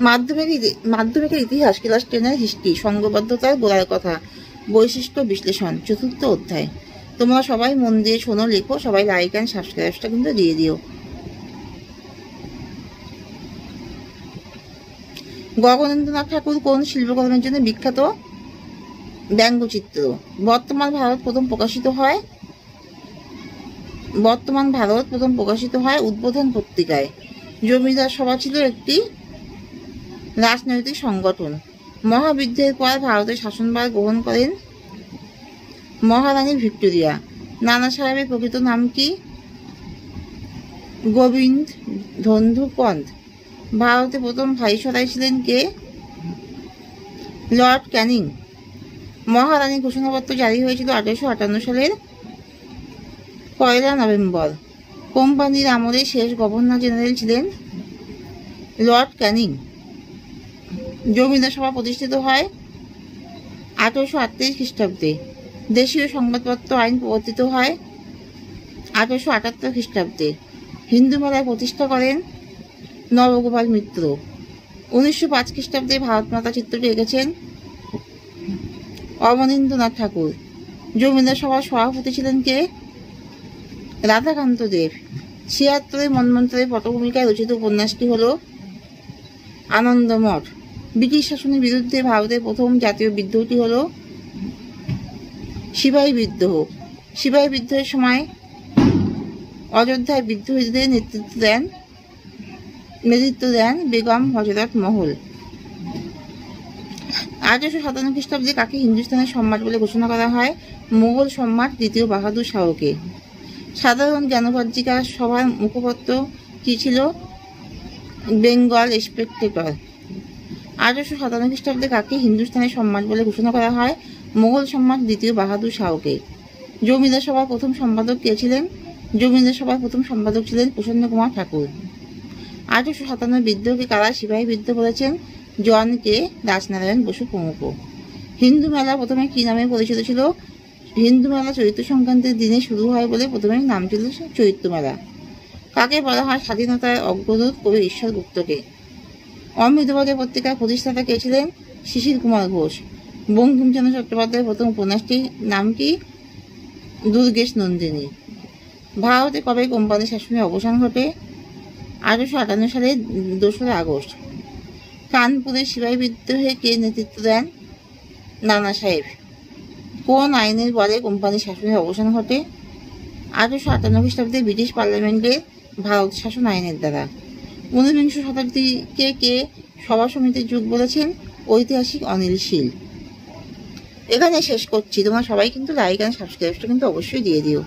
মাধ্যমিকের ইতিহাস class 10-এর history, সংঘবদ্ধতার গোড়ার কথা, বৈশিষ্ট্য বিশ্লেষণ, 4র্থ অধ্যায়। তোমরা সবাই মন দিয়ে শোনো, লেখো, সবাই লাইক অ্যান্ড সাবস্ক্রাইবটা কিন্তু দিয়ে দিও। গগনেন্দ্রনাথ ঠাকুর কোন শিল্পকর্মের জন্য বিখ্যাত? ব্যঙ্গচিত্র। বর্তমান ভারত প্রথম প্রকাশিত হয় উদ্বোধন পত্রিকায়। জমিদার সভা ছিল একটি রাজনৈতিক সংগঠন। মহাবিদ্রোহের পর ভারতের শাসনভার গ্রহণ করেন মহারানী ভিক্টোরিয়া। নানা সাহেবের প্রকৃত নাম কি? গোবিন্দ ধন্ধু পন্থ। ভারতে প্রথম ভাইসরয় ছিলেন কে? লর্ড ক্যানিং। মহারানী ঘোষণাপত্র জারি হয়েছিল 1858 সালের 1 নভেম্বর। কোম্পানির আমলে শেষ গভর্নর জেনারেল ছিলেন লর্ড ক্যানিং। জমিদার সভা প্রতিষ্ঠিত হয় 1838 খ্রিস্টাব্দে। দেশীয় সংবাদপত্র আইন প্রবর্তিত হয় 1878 খ্রিস্টাব্দে। হিন্দু মেলায় প্রতিষ্ঠা করেন নবগোপাল মিত্র। 1905 খ্রিস্টাব্দে ভারত মাতা চিত্রটি এঁকেছেন অবনীন্দ্রনাথ ঠাকুর। জমিদার সভার সভাপতি ছিলেন কে? রাধাকান্ত দেব। 76 মন্বন্তরের পটভূমিকায় রচিত উপন্যাসটি হল আনন্দমঠ। ব্রিটিশ শাসনের বিরুদ্ধে ভারতের প্রথম জাতীয় বিদ্রোহটি হল সিপাহী বিদ্রোহ। সিপাহী বিদ্রোহের সময় অযোধ্যায় বিদ্রোহীদের নেতৃত্ব দেন বেগম হযরত মহল। 1857 খ্রিস্টাব্দে কাকে হিন্দুস্তানের সম্রাট বলে ঘোষণা করা হয়? মুঘল সম্রাট 2য় বাহাদুর শাহকে। সাধারণ জ্ঞানভাজ্যিকা সভার মুখপত্র কি ছিল? বেঙ্গল স্পেকটেটর। 1857 খ্রিস্টাব্দে কাকে হিন্দুস্তানের সম্রাট বলে ঘোষণা করা হয়? মুঘল সম্রাট 2য় বাহাদুর শাহকে। জমিদার সভার প্রথম সম্পাদক কে ছিলেন? জমিদার সভার প্রথম সম্পাদক ছিলেন প্রসন্ন কুমার ঠাকুর। 1857 বিদ্রোহকে কারা সিপাহী বিদ্রোহ বলেছেন? জন কে, রাজনারায়ণ বসু প্রমুখ। হিন্দু মেলা প্রথমে কি নামে পরিচিত ছিল? হিন্দু মেলা চৈত্র সংক্রান্তির দিনে শুরু হয় বলে প্রথমে নাম ছিল চৈত্র মেলা। কাকে বলা হয় স্বাধীনতার অগ্রদূত? কবি ঈশ্বর গুপ্তকে। অমৃতবাজার পত্রিকার প্রতিষ্ঠাতা কে ছিলেন? শিশির কুমার ঘোষ। বঙ্কিমচন্দ্র চট্টোপাধ্যায়ের প্রথম উপন্যাসটির নাম কি? দুর্গেশ নন্দিনী। ভারতে কবে কোম্পানি শাসনের অবসান ঘটে? 1858 সালের 2রা আগস্ট। কানপুরের সিপাহী বিদ্রোহে কে নেতৃত্ব দেন? নানা সাহেব। কোন আইনের বলে কোম্পানি শাসনের অবসান ঘটে? 1858 খ্রিস্টাব্দে ব্রিটিশ পার্লামেন্টের ভারত শাসন আইনের দ্বারা। 19বিংশ শতাব্দীকে কে সভা সমিতির যুগ বলেছেন? ঐতিহাসিক অনিল শীল। এখানে শেষ করছি। তোমরা সবাই কিন্তু লাইক অ্যান্ড সাবস্ক্রাইবটা কিন্তু অবশ্যই দিয়ে দিও।